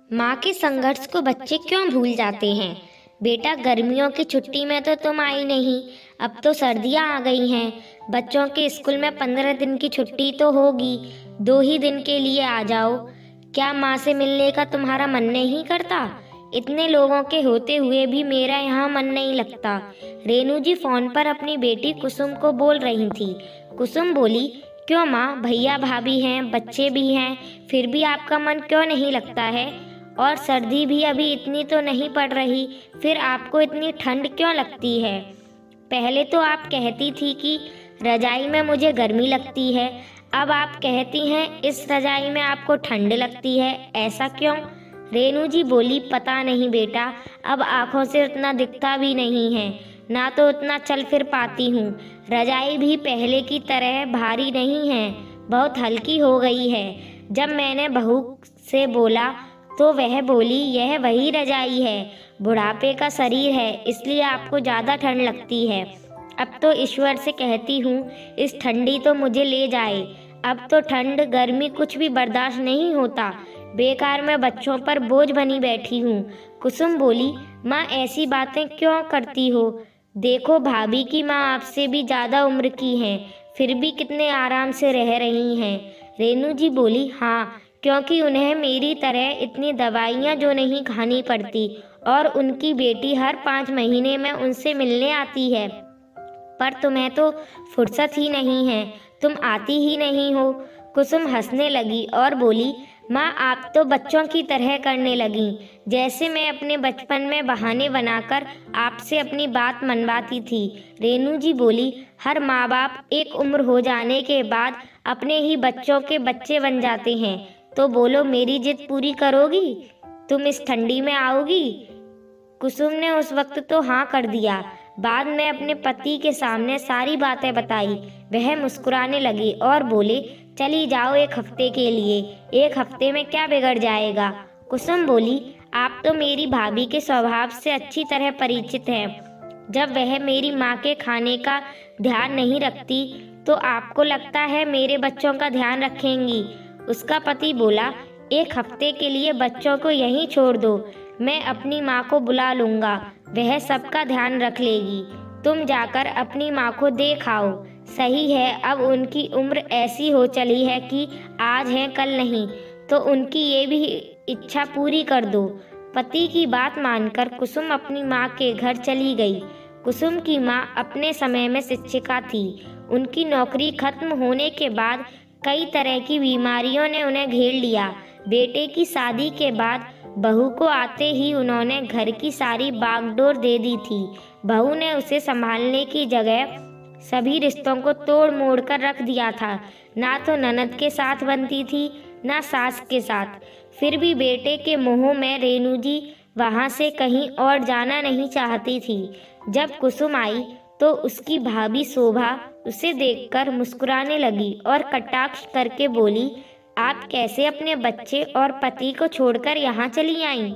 माँ के संघर्ष को बच्चे क्यों भूल जाते हैं। बेटा, गर्मियों की छुट्टी में तो तुम आई नहीं, अब तो सर्दियाँ आ गई हैं। बच्चों के स्कूल में 15 दिन की छुट्टी तो होगी, 2 ही दिन के लिए आ जाओ। क्या माँ से मिलने का तुम्हारा मन नहीं करता? इतने लोगों के होते हुए भी मेरा यहाँ मन नहीं लगता। रेनू जी फोन पर अपनी बेटी कुसुम को बोल रही थी। कुसुम बोली, क्यों माँ, भैया भाभी हैं, बच्चे भी हैं, फिर भी आपका मन क्यों नहीं लगता है? और सर्दी भी अभी इतनी तो नहीं पड़ रही, फिर आपको इतनी ठंड क्यों लगती है? पहले तो आप कहती थी कि रजाई में मुझे गर्मी लगती है, अब आप कहती हैं इस रजाई में आपको ठंड लगती है, ऐसा क्यों? रेनू जी बोली, पता नहीं बेटा, अब आँखों से उतना दिखता भी नहीं है, ना तो उतना चल फिर पाती हूँ। रजाई भी पहले की तरह भारी नहीं है, बहुत हल्की हो गई है। जब मैंने बहू से बोला तो वह बोली, यह वही रजाई है, बुढ़ापे का शरीर है, इसलिए आपको ज़्यादा ठंड लगती है। अब तो ईश्वर से कहती हूँ इस ठंडी तो मुझे ले जाए, अब तो ठंड गर्मी कुछ भी बर्दाश्त नहीं होता, बेकार में बच्चों पर बोझ बनी बैठी हूँ। कुसुम बोली, माँ ऐसी बातें क्यों करती हो? देखो भाभी की माँ आपसे भी ज़्यादा उम्र की हैं, फिर भी कितने आराम से रह रही हैं। रेनू जी बोली, हाँ, क्योंकि उन्हें मेरी तरह इतनी दवाइयाँ जो नहीं खानी पड़ती, और उनकी बेटी हर 5 महीने में उनसे मिलने आती है। पर तुम्हें तो फुर्सत ही नहीं है, तुम आती ही नहीं हो। कुसुम हंसने लगी और बोली, माँ आप तो बच्चों की तरह करने लगी, जैसे मैं अपने बचपन में बहाने बनाकर आपसे अपनी बात मनवाती थी। रेनू जी बोली, हर माँ बाप एक उम्र हो जाने के बाद अपने ही बच्चों के बच्चे बन जाते हैं। तो बोलो, मेरी जिद पूरी करोगी? तुम इस ठंडी में आओगी? कुसुम ने उस वक्त तो हाँ कर दिया। बाद में अपने पति के सामने सारी बातें बताई। वह मुस्कुराने लगी और बोले, चली जाओ 1 हफ्ते के लिए, 1 हफ्ते में क्या बिगड़ जाएगा? कुसुम बोली, आप तो मेरी भाभी के स्वभाव से अच्छी तरह परिचित हैं। जब वह मेरी माँ के खाने का ध्यान नहीं रखती तो आपको लगता है मेरे बच्चों का ध्यान रखेंगी? उसका पति बोला, 1 हफ्ते के लिए बच्चों को यहीं छोड़ दो, मैं अपनी माँ को बुला लूँगा, वह सबका ध्यान रख लेगी। तुम जाकर अपनी माँ को देख आओ। सही है, अब उनकी उम्र ऐसी हो चली है कि आज है कल नहीं, तो उनकी ये भी इच्छा पूरी कर दो। पति की बात मानकर कुसुम अपनी माँ के घर चली गई। कुसुम की माँ अपने समय में शिक्षिका थी। उनकी नौकरी खत्म होने के बाद कई तरह की बीमारियों ने उन्हें घेर लिया। बेटे की शादी के बाद बहू को आते ही उन्होंने घर की सारी बागडोर दे दी थी। बहू ने उसे संभालने की जगह सभी रिश्तों को तोड़ मोड़ कर रख दिया था। ना तो ननद के साथ बनती थी, ना सास के साथ। फिर भी बेटे के मोह में रेनू जी वहाँ से कहीं और जाना नहीं चाहती थी। जब कुसुम आई तो उसकी भाभी शोभा उसे देखकर मुस्कुराने लगी और कटाक्ष करके बोली, आप कैसे अपने बच्चे और पति को छोड़कर यहाँ चली आईं?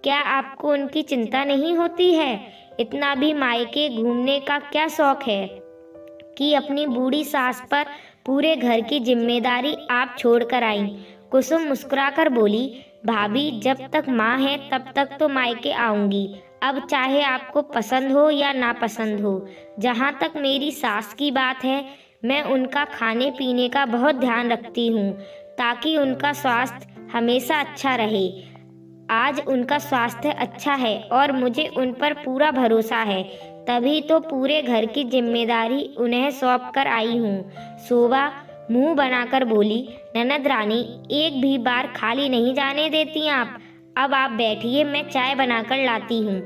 क्या आपको उनकी चिंता नहीं होती है? इतना भी मायके घूमने का क्या शौक है कि अपनी बूढ़ी सास पर पूरे घर की जिम्मेदारी आप छोड़कर आईं? कुसुम मुस्कुराकर बोली, भाभी जब तक माँ है तब तक तो मायके आऊँगी, अब चाहे आपको पसंद हो या नापसंद हो। जहाँ तक मेरी सास की बात है, मैं उनका खाने पीने का बहुत ध्यान रखती हूँ ताकि उनका स्वास्थ्य हमेशा अच्छा रहे। आज उनका स्वास्थ्य अच्छा है और मुझे उन पर पूरा भरोसा है, तभी तो पूरे घर की जिम्मेदारी उन्हें सौंप कर आई हूँ। शोभा मुंह बनाकर बोली, ननद रानी, एक भी बार खाली नहीं जाने देती आप। अब आप बैठिए, मैं चाय बनाकर लाती हूँ।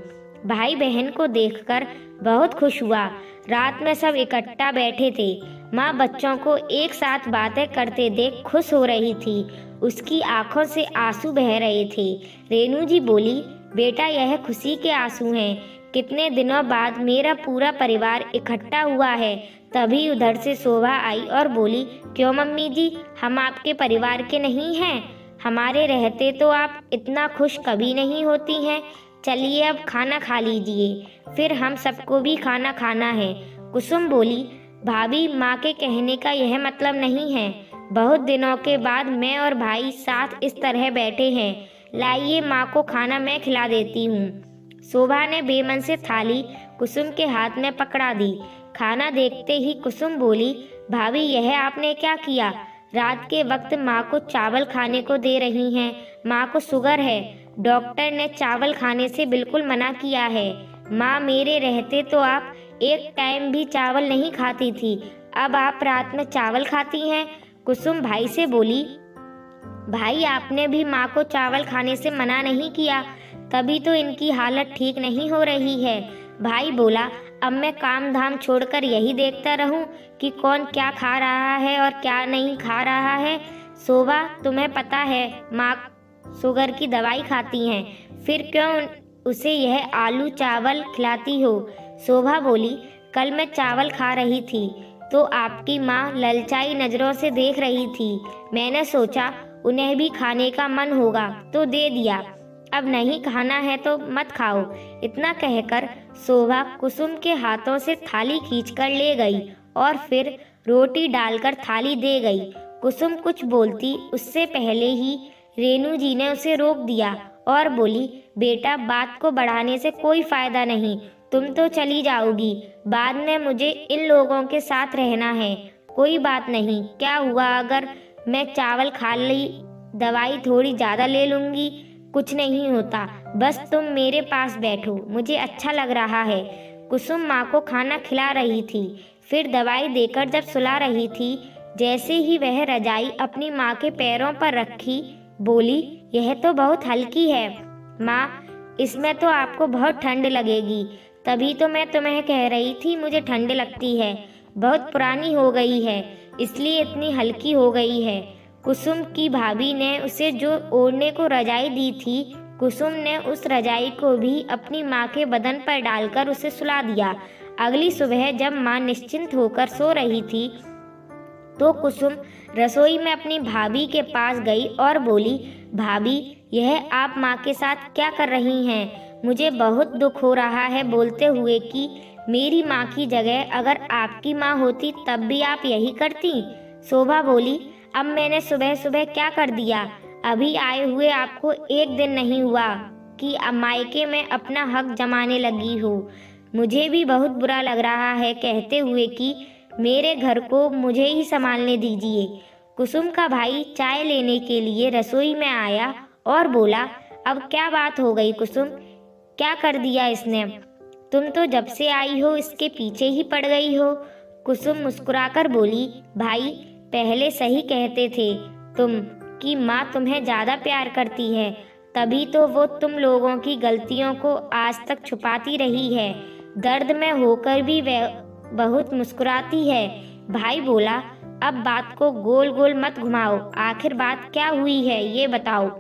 भाई बहन को देखकर बहुत खुश हुआ। रात में सब इकट्ठा बैठे थे। माँ बच्चों को एक साथ बातें करते देख खुश हो रही थी। उसकी आंखों से आंसू बह रहे थे। रेनू जी बोली, बेटा यह खुशी के आंसू हैं। कितने दिनों बाद मेरा पूरा परिवार इकट्ठा हुआ है। तभी उधर से शोभा आई और बोली, क्यों मम्मी जी, हम आपके परिवार के नहीं हैं? हमारे रहते तो आप इतना खुश कभी नहीं होती हैं। चलिए अब खाना खा लीजिए, फिर हम सबको भी खाना खाना है। कुसुम बोली, भाभी माँ के कहने का यह मतलब नहीं है। बहुत दिनों के बाद मैं और भाई साथ इस तरह बैठे हैं, लाइए माँ को खाना मैं खिला देती हूँ। शोभा ने बेमन से थाली कुसुम के हाथ में पकड़ा दी। खाना देखते ही कुसुम बोली, भाभी यह आपने क्या किया? रात के वक्त माँ को चावल खाने को दे रही हैं। माँ को शुगर है, डॉक्टर ने चावल खाने से बिल्कुल मना किया है। माँ मेरे रहते तो आप एक टाइम भी चावल नहीं खाती थी, अब आप रात में चावल खाती हैं। कुसुम भाई से बोली, भाई आपने भी माँ को चावल खाने से मना नहीं किया, तभी तो इनकी हालत ठीक नहीं हो रही है। भाई बोला, अब मैं काम धाम छोड़कर यही देखता रहूं कि कौन क्या खा रहा है और क्या नहीं खा रहा है। शोभा तुम्हें पता है माँ शुगर की दवाई खाती हैं, फिर क्यों उसे यह आलू चावल खिलाती हो? शोभा बोली, कल मैं चावल खा रही थी तो आपकी माँ ललचाई नज़रों से देख रही थी। मैंने सोचा उन्हें भी खाने का मन होगा तो दे दिया, अब नहीं खाना है तो मत खाओ। इतना कहकर शोभा कुसुम के हाथों से थाली खींचकर ले गई और फिर रोटी डालकर थाली दे गई। कुसुम कुछ बोलती उससे पहले ही रेणु जी ने उसे रोक दिया और बोली, बेटा बात को बढ़ाने से कोई फायदा नहीं, तुम तो चली जाओगी, बाद में मुझे इन लोगों के साथ रहना है। कोई बात नहीं, क्या हुआ अगर मैं चावल खा ली, दवाई थोड़ी ज़्यादा ले लूँगी, कुछ नहीं होता, बस तुम मेरे पास बैठो, मुझे अच्छा लग रहा है। कुसुम माँ को खाना खिला रही थी, फिर दवाई देकर जब सुला रही थी, जैसे ही वह रजाई अपनी माँ के पैरों पर रखी, बोली, यह तो बहुत हल्की है माँ, इसमें तो आपको बहुत ठंड लगेगी। तभी तो मैं तुम्हें कह रही थी मुझे ठंड लगती है, बहुत पुरानी हो गई है इसलिए इतनी हल्की हो गई है। कुसुम की भाभी ने उसे जो ओढ़ने को रजाई दी थी, कुसुम ने उस रजाई को भी अपनी माँ के बदन पर डालकर उसे सुला दिया। अगली सुबह जब माँ निश्चिंत होकर सो रही थी तो कुसुम रसोई में अपनी भाभी के पास गई और बोली, भाभी यह आप माँ के साथ क्या कर रही हैं? मुझे बहुत दुख हो रहा है बोलते हुए कि मेरी माँ की जगह अगर आपकी माँ होती तब भी आप यही करती। शोभा बोली, अब मैंने सुबह सुबह क्या कर दिया? अभी आए हुए आपको एक दिन नहीं हुआ कि मायके में अपना हक जमाने लगी हो। मुझे भी बहुत बुरा लग रहा है कहते हुए कि मेरे घर को मुझे ही संभालने दीजिए। कुसुम का भाई चाय लेने के लिए रसोई में आया और बोला, अब क्या बात हो गई कुसुम, क्या कर दिया इसने? तुम तो जब से आई हो इसके पीछे ही पड़ गई हो। कुसुम मुस्कुराकर बोली, भाई पहले सही कहते थे तुम कि माँ तुम्हें ज़्यादा प्यार करती है, तभी तो वो तुम लोगों की गलतियों को आज तक छुपाती रही है, दर्द में होकर भी वह बहुत मुस्कुराती है। भाई बोला, अब बात को गोल गोल मत घुमाओ, आखिर बात क्या हुई है ये बताओ।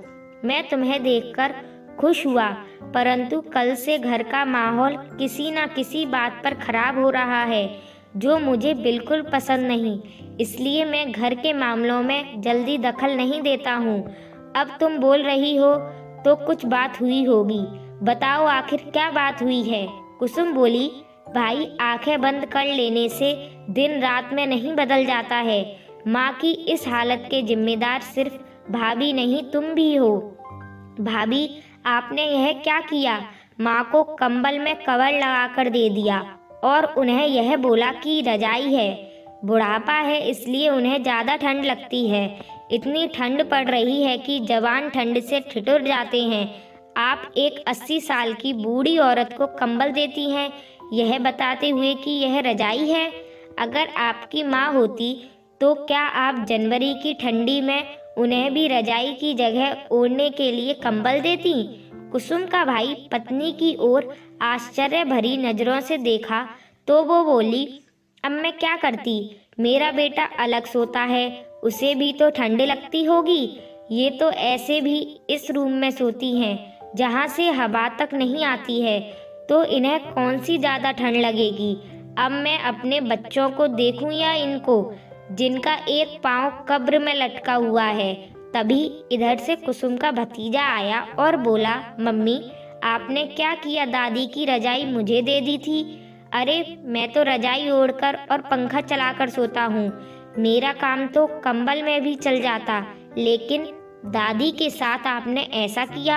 मैं तुम्हें देखकर खुश हुआ, परंतु कल से घर का माहौल किसी न किसी बात पर खराब हो रहा है जो मुझे बिल्कुल पसंद नहीं, इसलिए मैं घर के मामलों में जल्दी दखल नहीं देता हूँ। अब तुम बोल रही हो तो कुछ बात हुई होगी, बताओ आखिर क्या बात हुई है। कुसुम बोली, भाई आंखें बंद कर लेने से दिन रात में नहीं बदल जाता है। माँ की इस हालत के जिम्मेदार सिर्फ भाभी नहीं तुम भी हो। भाभी आपने यह क्या किया? माँ को कंबल में कवर लगाकर दे दिया और उन्हें यह बोला कि रजाई है, बुढ़ापा है इसलिए उन्हें ज़्यादा ठंड लगती है। इतनी ठंड पड़ रही है कि जवान ठंड से ठिठुर जाते हैं, आप एक 80 साल की बूढ़ी औरत को कंबल देती हैं, यह बताते हुए कि यह रजाई है। अगर आपकी माँ होती तो क्या आप जनवरी की ठंडी में उन्हें भी रजाई की जगह ओढ़ने के लिए कंबल देती? कुसुम का भाई पत्नी की ओर आश्चर्य भरी नज़रों से देखा तो वो बोली, अब मैं क्या करती, मेरा बेटा अलग सोता है, उसे भी तो ठंड लगती होगी, ये तो ऐसे भी इस रूम में सोती हैं जहाँ से हवा तक नहीं आती है, तो इन्हें कौन सी ज़्यादा ठंड लगेगी। अब मैं अपने बच्चों को देखूं या इनको, जिनका एक पाँव कब्र में लटका हुआ है। तभी इधर से कुसुम का भतीजा आया और बोला, मम्मी आपने क्या किया, दादी की रजाई मुझे दे दी थी। अरे मैं तो रजाई ओढ़कर और पंखा चलाकर सोता हूँ, मेरा काम तो कंबल में भी चल जाता, लेकिन दादी के साथ आपने ऐसा किया।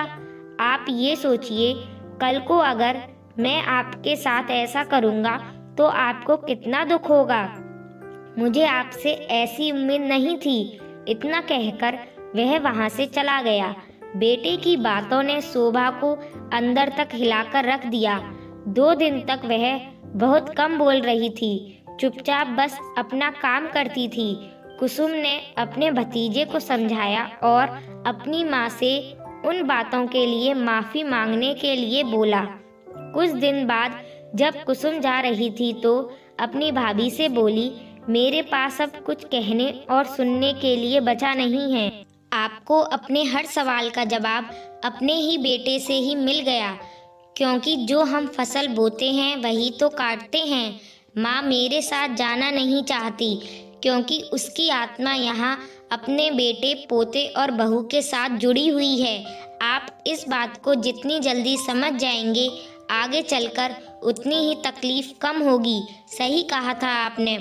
आप ये सोचिए, कल को अगर मैं आपके साथ ऐसा करूँगा तो आपको कितना दुख होगा। मुझे आपसे ऐसी उम्मीद नहीं थी। इतना कहकर वह वहाँ से चला गया। बेटे की बातों ने शोभा को अंदर तक हिलाकर रख दिया। 2 दिन तक वह बहुत कम बोल रही थी, चुपचाप बस अपना काम करती थी। कुसुम ने अपने भतीजे को समझाया और अपनी माँ से उन बातों के लिए माफ़ी मांगने के लिए बोला। कुछ दिन बाद जब कुसुम जा रही थी तो अपनी भाभी से बोली, मेरे पास अब कुछ कहने और सुनने के लिए बचा नहीं है। आपको अपने हर सवाल का जवाब अपने ही बेटे से ही मिल गया, क्योंकि जो हम फसल बोते हैं वही तो काटते हैं। माँ मेरे साथ जाना नहीं चाहती, क्योंकि उसकी आत्मा यहाँ अपने बेटे, पोते और बहू के साथ जुड़ी हुई है। आप इस बात को जितनी जल्दी समझ जाएंगे, आगे चलकर उतनी ही तकलीफ कम होगी। सही कहा था आपने।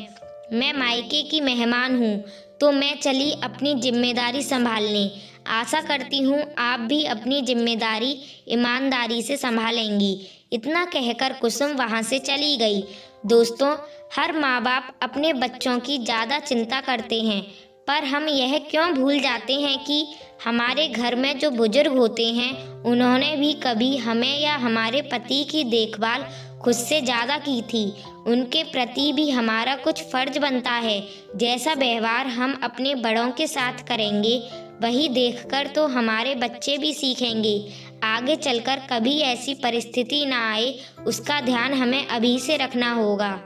मैं मायके की मेहमान हूँ, तो मैं चली अपनी जिम्मेदारी संभालने। आशा करती हूँ आप भी अपनी जिम्मेदारी ईमानदारी से संभालेंगी। इतना कहकर कुसुम वहाँ से चली गई। दोस्तों, हर माँ बाप अपने बच्चों की ज़्यादा चिंता करते हैं, पर हम यह क्यों भूल जाते हैं कि हमारे घर में जो बुजुर्ग होते हैं, उन्होंने भी कभी हमें या हमारे पति की देखभाल खुद से ज़्यादा की थी। उनके प्रति भी हमारा कुछ फ़र्ज बनता है। जैसा व्यवहार हम अपने बड़ों के साथ करेंगे, वही देखकर तो हमारे बच्चे भी सीखेंगे। आगे चलकर कभी ऐसी परिस्थिति ना आए, उसका ध्यान हमें अभी से रखना होगा।